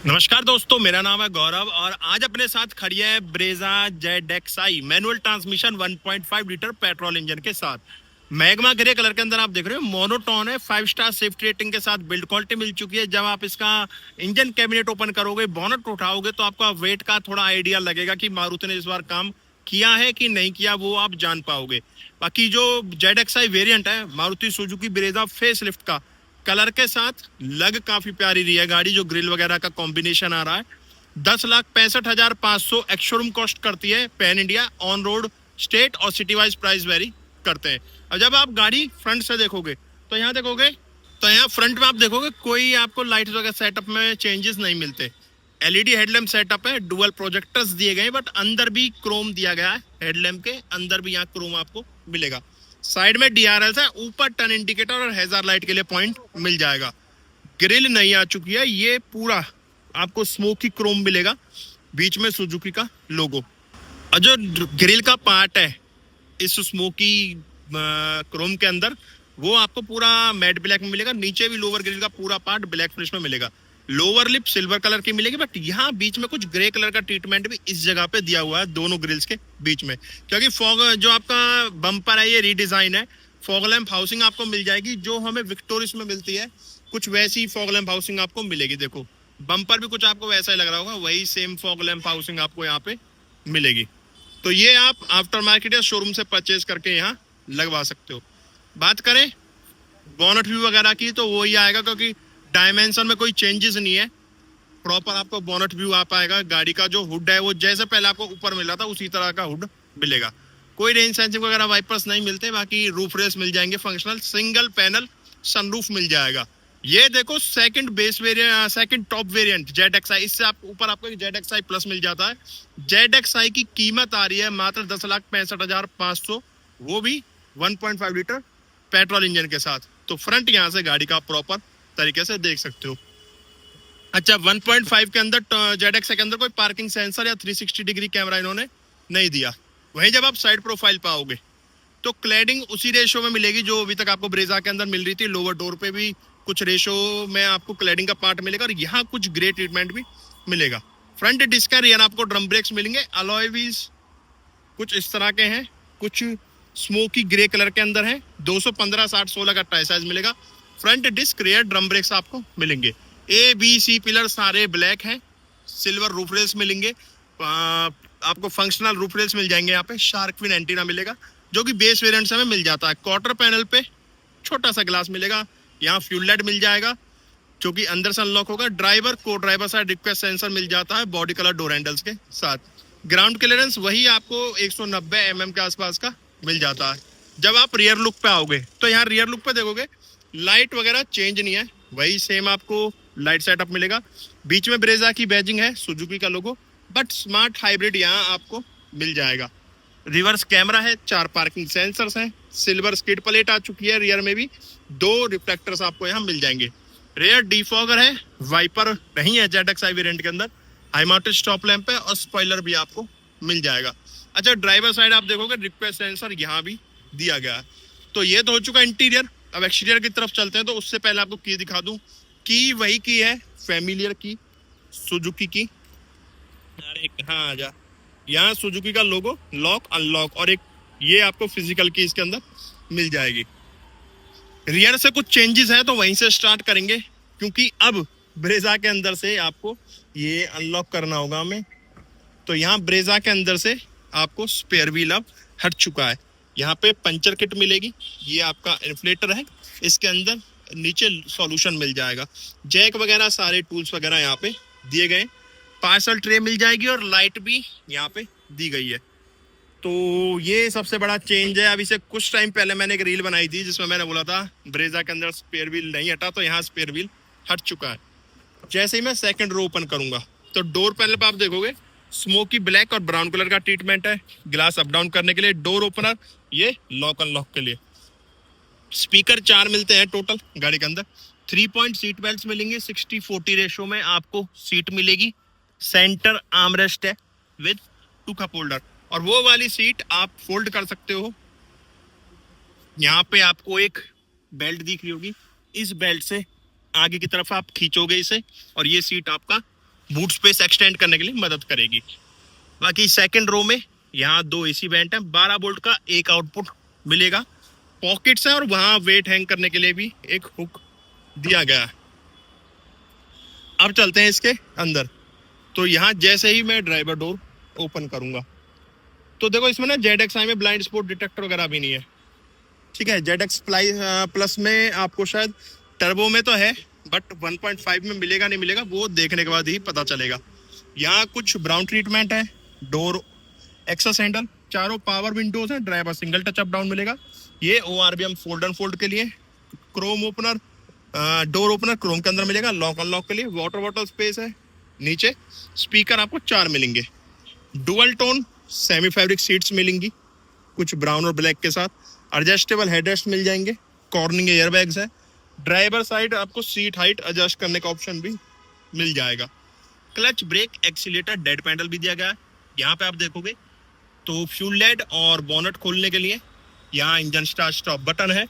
नमस्कार दोस्तों, मेरा नाम है गौरव और आज अपने साथ खड़ी है Brezza ZXi manual transmission 1.5 litre petrol engine के साथ। मैग्मा ग्रे कलर के अंदर आप देख रहे हो, मोनोटोन है, 5 स्टार सेफ्टी रेटिंग के साथ बिल्ड क्वालिटी मिल चुकी है। जब आप इसका इंजन कैबिनेट ओपन करोगे, बोनट उठाओगे तो आपको वेट का थोड़ा आइडिया लगेगा कि मारुति ने इस बार काम किया है कि नहीं किया, वो आप जान पाओगे। बाकी जो ZXi वेरिएंट है Maruti Suzuki Brezza face lift का, कलर के साथ लग काफी प्यारी रही है गाड़ी। जो ग्रिल वगैरह का कॉम्बिनेशन आ रहा है, 10,65,500 एक्स-शोरूम कॉस्ट करती है pan India. On road state और सिटी वाइज प्राइस वेरी करते हैं। और जब आप गाड़ी फ्रंट से देखोगे तो यहाँ देखोगे, तो यहाँ फ्रंट में आप देखोगे कोई आपको लाइट वगैरह सेटअप में चेंजेस नहीं मिलते। एलईडी हेडलैम्प सेटअप है, डुअल प्रोजेक्टर्स दिए गए, बट अंदर भी क्रोम दिया गया है। हेडलैम्प के अंदर भी यहाँ क्रोम आपको मिलेगा। साइड में DRLs है, ऊपर टर्न इंडिकेटर और हेजार लाइट के लिए पॉइंट मिल जाएगा। ग्रिल नई आ चुकी है, ये पूरा आपको स्मोकी क्रोम मिलेगा, बीच में सुजुकी का लोगो। और जो ग्रिल का पार्ट है इस स्मोकी क्रोम के अंदर, वो आपको पूरा मैट ब्लैक में मिलेगा। नीचे भी लोअर ग्रिल का पूरा पार्ट ब्लैक फिनिश में मिलेगा। लोअर लिप सिल्वर कलर की मिलेगी, बट यहाँ बीच में कुछ ग्रे कलर का ट्रीटमेंट भी इस जगह पे दिया हुआ है दोनों ग्रिल्स के बीच में, क्योंकि फॉग जो आपका बम्पर है ये रीडिजाइन है। फॉग लैम्प हाउसिंग आपको मिल जाएगी जो हमें विक्टोरिस में मिलती है, कुछ वैसी फॉग लैम्प हाउसिंग आपको मिलेगी। देखो बम्पर भी कुछ आपको वैसा ही लग रहा होगा, वही सेम फॉग लैम्प हाउसिंग आपको यहाँ पे मिलेगी। तो ये आप आफ्टर मार्केट या शोरूम से परचेज करके यहाँ लगवा सकते हो। बात करें बोनट व्यू वगैरह की तो वो ही आएगा, क्योंकि डायमेंशन में कोई चेंजेस नहीं है। प्रॉपर आपको बोनट व्यू आ पाएगा। गाड़ी का जो हुड है वो जैसे पहले आपको ऊपर मिला था उसी तरह का हुड मिलेगा। कोई रेन सेंसिंग वगैरह वाइपर्स नहीं मिलते, बाकी रूफ रेस मिल जाएंगे फंक्शनल। सिंगल पैनल सनरूफ मिल जाएगा। ये देखो second base variant, second top variant ZXi, इससे आप ऊपर आपको ZXi प्लस मिल जाता है। ZXi की कीमत आ रही है मात्र 10,65,500, वो भी 1.5 लीटर पेट्रोल इंजन के साथ। तो फ्रंट यहाँ से गाड़ी का प्रॉपर तरीके से देख सकते हो। अच्छा, 1.5 के अंदर ZXi के अंदर कोई पार्किंग सेंसर या 360 डिग्री कैमरा इन्होंने नहीं दिया। वहीं जब आप साइड प्रोफाइल पाओगे तो क्लैडिंग उसी रेशो में मिलेगी जो अभी तक आपको ब्रेजा के अंदर मिल रही थी। लोअर डोर पे भी कुछ रेशो में आपको क्लैडिंग का पार्ट मिलेगा और यहाँ कुछ ग्रे ट्रीटमेंट भी मिलेगा। फ्रंट डिस्क का रियर आपको ड्रम ब्रेक्स मिलेंगे। अलॉय व्हील्स कुछ इस तरह के हैं, कुछ स्मोकी ग्रे कलर के अंदर है। 215/60/16 का टायर साइज मिलेगा। Front disc, rear drum brakes आपको मिलेंगे। ABC पिलर सारे ब्लैक हैं। सिल्वर रूफ रेल्स मिलेंगे। आपको फंक्शनल रूफ रेल्स मिल जाएंगे। यहाँ पे शार्क फिन एंटीना मिलेगा जो कि बेस वेरिएंट में मिल जाता है। क्वार्टर पैनल पे छोटा सा ग्लास मिलेगा। यहाँ फ्यूल लाइट मिल जाएगा जो कि अंदर से अनलॉक होगा। ड्राइवर को ड्राइवर साइड रिक्वेस्ट सेंसर मिल जाता है बॉडी कलर डोर हैंडल्स के साथ। ग्राउंड क्लियरेंस वही आपको 190 mm के आसपास का मिल जाता है। जब आप रियर लुक पे आओगे तो यहाँ रियर लुक पे देखोगे लाइट वगैरह चेंज नहीं है, वही सेम आपको लाइट सेटअप मिलेगा। बीच में ब्रेजा की बैजिंग है, सुजुकी का लोगो, बट स्मार्ट हाइब्रिड यहाँ आपको मिल जाएगा। रिवर्स कैमरा है, 4 पार्किंग सेंसर्स हैं, सिल्वर स्किड प्लेट आ चुकी है। रियर में भी 2 रिफ्लेक्टर्स आपको यहाँ मिल जाएंगे। रेयर डिफॉगर है, वाइपर नहीं है ZXi वेरिएंट के अंदर। हाई माउंटेड स्टॉप लैंप है और स्पॉइलर भी आपको मिल जाएगा। अच्छा, ड्राइवर साइड आप देखोगे रिक्वेस्ट सेंसर यहाँ भी दिया गया है। तो ये तो हो चुका इंटीरियर। अब एक्सटीरियर की तरफ चलते हैं, तो उससे पहले आपको की दिखा दूं। की वही की है, फैमिलियर की, सुजुकी की। अरे कहाँ आ जा, यहाँ सुजुकी का लोगो, लॉक अनलॉक, और एक ये आपको फिजिकल की इसके अंदर मिल जाएगी। रियर से कुछ चेंजेस है तो वहीं से स्टार्ट करेंगे, क्योंकि अब ब्रेजा के अंदर से आपको ये अनलॉक करना होगा हमें। तो यहाँ ब्रेजा के अंदर से आपको स्पेयर व्हील अब हट चुका है। यहाँ पे पंचर किट मिलेगी। ये आपका इन्फ्लेटर है, इसके अंदर नीचे सॉल्यूशन मिल जाएगा। जैक वगैरह सारे टूल्स वगैरह यहाँ पे दिए गए। पार्सल ट्रे मिल जाएगी और लाइट भी यहाँ पे दी गई है। तो ये सबसे बड़ा चेंज है। अभी से कुछ टाइम पहले मैंने एक रील बनाई थी जिसमें मैंने बोला था ब्रेजा के अंदर स्पेयर व्हील नहीं हटा, तो यहाँ स्पेयर व्हील हट चुका है। जैसे ही मैं सेकंड रो ओपन करूंगा तो डोर पैनल पर आप देखोगे स्मोकी ब्लैक और ब्राउन कलर का ट्रीटमेंट है। ग्लास अप डाउन करने के लिए, डोर ओपनर, ये लॉक अनलॉक के लिए। स्पीकर 4 मिलते हैं टोटल गाड़ी के अंदर। 3 पॉइंट सीट बेल्ट मिलेंगे। 60-40 रेशो में आपको सीट मिलेगी। सेंटर आर्मरेस्ट है विद 2 कप होल्डर, और वो वाली सीट आप फोल्ड कर सकते हो। यहाँ पे आपको एक बेल्ट दिख रही होगी, इस बेल्ट से आगे की तरफ आप खींचोगे इसे और ये सीट आपका बूट स्पेस एक्सटेंड करने के लिए मदद करेगी। बाकी सेकंड रो में यहाँ 2 एसी वेंट है, 12 वोल्ट का एक आउटपुट मिलेगा, पॉकेट्स है और वहां वेट हैंग करने के लिए भी एक हुक दिया गया है। अब चलते हैं इसके अंदर। तो यहाँ जैसे ही मैं ड्राइवर डोर ओपन करूंगा तो देखो इसमें ना ZXi में ब्लाइंड स्पॉट डिटेक्टर वगैरह भी नहीं है, ठीक है। ZX प्लस में आपको शायद टर्बो में तो है, बट 1.5 में मिलेगा नहीं मिलेगा वो देखने के बाद ही पता चलेगा। यहाँ कुछ ब्राउन ट्रीटमेंट है, डोर एक्सेस हैंडल, चारों पावर विंडोज है, driver single touch up down मिलेगा। ये ORBM फोल्ड एंड फोल्ड के लिए, Chrome opener, door opener Chrome के अंदर मिलेगा, लॉक अनलॉक के लिए, वाटर बॉटल स्पेस है। नीचे स्पीकर आपको 4 मिलेंगे, dual tone semi fabric seats मिलेंगी कुछ ब्राउन और ब्लैक के साथ, एडजस्टेबल हेडरेस्ट मिल जाएंगे, कॉर्निंग एयर बैग्स है, ड्राइवर साइड आपको सीट हाइट एडजस्ट करने का ऑप्शन भी मिल जाएगा, clutch brake accelerator dead pedal भी दिया गया है। यहाँ पे आप देखोगे तो फ्यूल लेड और बोनट खोलने के लिए यहाँ इंजन स्टार्ट स्टॉप बटन है।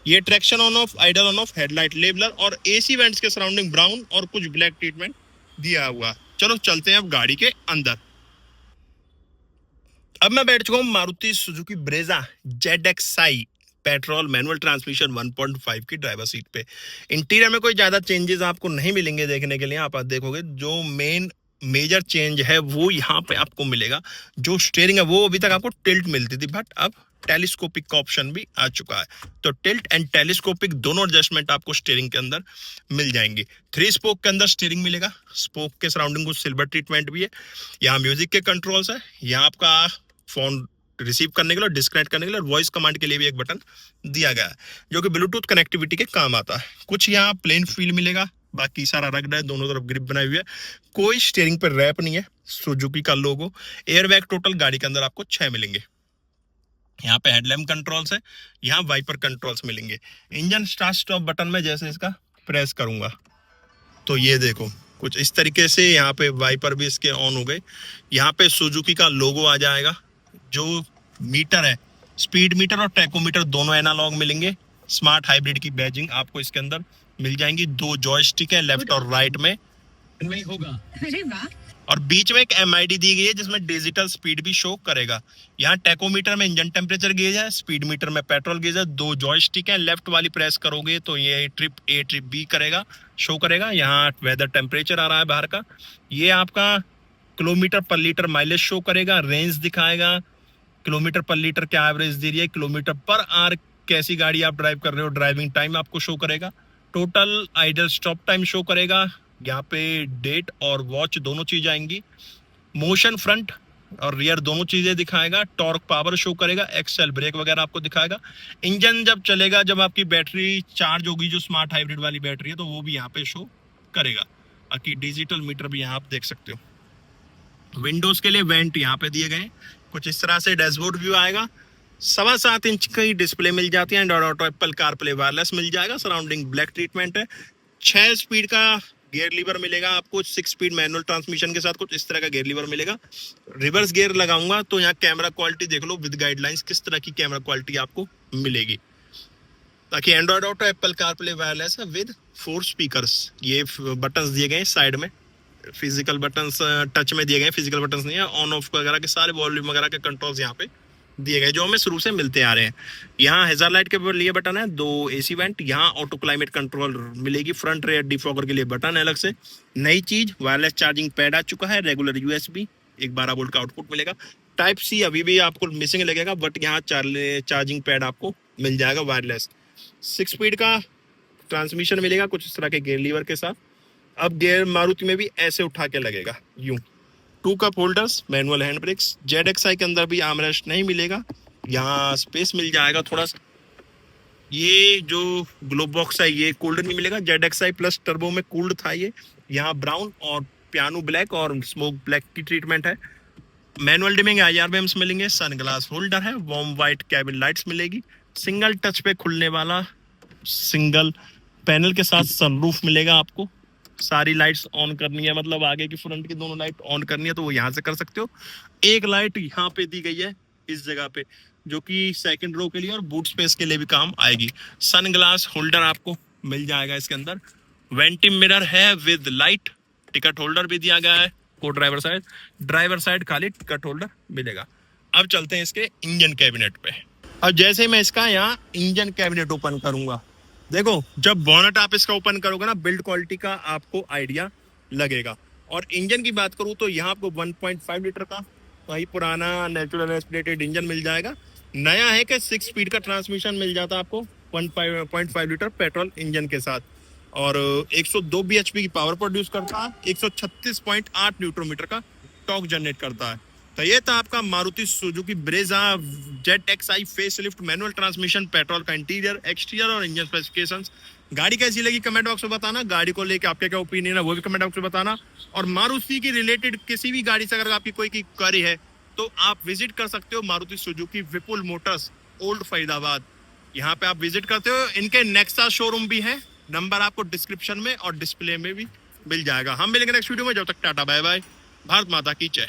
ये traction on off, idle on off, headlight लेबलर और AC वेंट्स के सराउंडिंग ब्राउन और कुछ ब्लैक ट्रीटमेंट दिया हुआ। चलो चलते हैं अब गाड़ी के अंदर। अब मैं बैठ चुका हूँ Maruti Suzuki Brezza ZXi petrol manual transmission 1.5 की ड्राइवर सीट पे। इंटीरियर में कोई ज्यादा चेंजेस आपको नहीं मिलेंगे देखने के लिए। आप देखोगे जो मेजर चेंज है वो यहाँ पे आपको मिलेगा। जो स्टीयरिंग है वो अभी तक आपको टिल्ट मिलती थी, बट अब टेलीस्कोपिक का ऑप्शन भी आ चुका है, तो टिल्ट एंड टेलीस्कोपिक दोनों एडजस्टमेंट आपको स्टीयरिंग के अंदर मिल जाएंगे। 3 स्पोक के अंदर स्टीयरिंग मिलेगा, स्पोक के सराउंडिंग कुछ सिल्वर ट्रीटमेंट भी है। यहाँ म्यूजिक के कंट्रोल्स है, यहाँ आपका फोन रिसीव करने के लिए, डिस्कनेक्ट करने के लिए और वॉइस कमांड के लिए भी एक बटन दिया गया है जो कि ब्लूटूथ कनेक्टिविटी के काम आता है। कुछ यहाँ प्लेन फील मिलेगा, बाकी सारा रगड़ है, दोनों तरफ ग्रिप बनाई हुई है, कोई स्टीयरिंग पर रैप नहीं है, सुजुकी का लोगो। एयरबैग टोटल गाड़ी के अंदर आपको 6 मिलेंगे। यहाँ पे हेडलैम्प कंट्रोल्स है, यहाँ वाइपर कंट्रोल्स मिलेंगे। इंजन स्टार्ट स्टॉप बटन में जैसे इसका प्रेस करूंगा तो ये देखो कुछ इस तरीके से यहाँ पे वाइपर भी इसके ऑन हो गए। यहाँ पे सुजुकी का लोगो आ जाएगा। जो मीटर है, स्पीड मीटर और टैकोमीटर दोनों एनालॉग मिलेंगे। स्मार्ट हाइब्रिड की बैजिंग आपको इसके अंदर मिल जाएंगी। 2 जॉयस्टिक है लेफ्ट और राइट में होगा, और बीच में एक MID दी गई है जिसमें डिजिटल स्पीड भी शो करेगा। यहाँ टैकोमीटर में इंजन टेम्परेचर गेज है, स्पीड मीटर में पेट्रोल गेज है। 2 जॉयस्टिक है, लेफ्ट वाली प्रेस करोगे तो ये ट्रिप A ट्रिप B करेगा, शो करेगा। यहाँ वेदर टेम्परेचर आ रहा है बाहर का। ये आपका किलोमीटर पर लीटर माइलेज शो करेगा, रेंज दिखाएगा, किलोमीटर पर लीटर क्या एवरेज दे रही है, किलोमीटर पर आवर कैसी गाड़ी आप ड्राइव कर रहे हो, ड्राइविंग टाइम आपको शो करेगा, total idle stop time show करेगा। यहाँ पे डेट और वॉच दोनों चीज आएंगी। मोशन फ्रंट और रियर दोनों चीजें दिखाएगा। टॉर्क पावर शो करेगा, एक्सेल ब्रेक वगैरह आपको दिखाएगा। इंजन जब चलेगा, जब आपकी बैटरी चार्ज होगी, जो स्मार्ट हाइब्रिड वाली बैटरी है, तो वो भी यहाँ पे शो करेगा। बाकी डिजिटल मीटर भी यहाँ आप देख सकते हो। विंडोज के लिए वेंट यहाँ पे दिए गए कुछ इस तरह से। डैशबोर्ड व्यू आएगा, 7.25 इंच की डिस्प्ले मिल जाती है, Android auto, Apple CarPlay wireless मिल जाएगा। सराउंडिंग ब्लैक ट्रीटमेंट है। 6 स्पीड का गियर लीवर मिलेगा आपको, 6 स्पीड मैनुअल ट्रांसमिशन के साथ कुछ इस तरह का गियर लीवर मिलेगा। रिवर्स गियर लगाऊंगा तो यहाँ कैमरा क्वालिटी देख लो विद गाइडलाइंस, किस तरह की कैमरा क्वालिटी आपको मिलेगी। ताकि Android auto, Apple CarPlay wireless है विद 4 स्पीकर्स। ये बटन्स दिए गए साइड में, फिजिकल बटन्स टच में दिए गए, फिजिकल बटन्स नहीं है। ऑन ऑफ वगैरह के सारे वॉल्यूम वगैरह के कंट्रोल्स यहाँ पे दिए गए जो हमें शुरू से मिलते आ रहे हैं। यहाँ हेजर लाइट के लिए बटन है, 2 AC वेंट। यहाँ ऑटो क्लाइमेट कंट्रोल मिलेगी, फ्रंट रेयर डिफॉगर के लिए बटन है अलग से। नई चीज वायरलेस चार्जिंग पैड आ चुका है, रेगुलर USB, एक 12 वोल्ट का आउटपुट मिलेगा। टाइप C अभी भी आपको मिसिंग लगेगा, बट यहाँ चार्जिंग पैड आपको मिल जाएगा वायरलेस। 6 स्पीड का ट्रांसमिशन मिलेगा कुछ इस तरह के गियर लीवर के साथ। अब गियर मारुति में भी ऐसे उठा के लगेगा यूं। 2 cup holders, manual hand brakes. ZXi के अंदर भी आर्मरेस्ट नहीं मिलेगा, यहाँ स्पेस मिल जाएगा थोड़ा सा। ये जो ग्लोब बॉक्स है ये कूल्ड नहीं मिलेगा, ZXi प्लस टर्बो में कूल्ड था ये। यहाँ ब्राउन और पियानो ब्लैक और स्मोक ब्लैक की ट्रीटमेंट है। मैनुअल डिमिंग IRBMs मिलेंगे, सनग्लास होल्डर है, वार्म वाइट कैबिन लाइट्स मिलेगी, सिंगल टच पे खुलने वाला सिंगल पैनल के साथ सनरूफ मिलेगा आपको। सारी लाइट्स ऑन करनी है, मतलब आगे की फ्रंट की दोनों लाइट ऑन करनी है तो वो यहाँ से कर सकते हो। एक लाइट यहाँ पे दी गई है इस जगह पे, जो कि सेकंड रो के लिए और बूट स्पेस के लिए भी काम आएगी। सन ग्लास होल्डर आपको मिल जाएगा इसके अंदर। वेंटिम मिरर है विद लाइट, टिकट होल्डर भी दिया गया है, को ड्राइवर साइड खाली टिकट होल्डर मिलेगा। अब चलते हैं इसके इंजन कैबिनेट पे। अब जैसे मैं इसका यहाँ इंजन कैबिनेट ओपन करूंगा, देखो जब बोनट आप इसका ओपन करोगे ना, बिल्ड क्वालिटी का आपको आइडिया लगेगा। और इंजन की बात करूं तो यहाँ आपको 1.5 लीटर का वही पुराना नेचुरल एस्पिरेटेड इंजन मिल जाएगा। नया है कि 6 स्पीड का ट्रांसमिशन मिल जाता है आपको 1.5 लीटर पेट्रोल इंजन के साथ, और 102 bhp की पावर प्रोड्यूस करता है, 136.8 न्यूटन मीटर का टॉर्क जनरेट करता है। तो ये था आपका Maruti Suzuki Brezza jet XI facelift manual transmission, petrol का इंटीरियर, एक्सटीरियर और इंजन स्पेसिफिकेशंस। गाड़ी कैसी लगी कमेंट बॉक्स में बताना, गाड़ी को लेके आपके क्या ओपिनियन है वो भी कमेंट बॉक्स में बताना। और मारुति की रिलेटेड किसी भी गाड़ी से अगर आपकी कोई की क्वेरी है तो आप विजिट कर सकते हो मारुति सुजुकी विपुल मोटर्स ओल्ड फरीदाबाद। यहाँ पे आप विजिट करते हो। इनके नेक्सा शोरूम भी है, नंबर आपको डिस्क्रिप्शन में और डिस्प्ले में भी मिल जाएगा। हम मिलेंगे नेक्स्ट वीडियो में, जब तक टाटा बाय बाय, भारत माता की जय।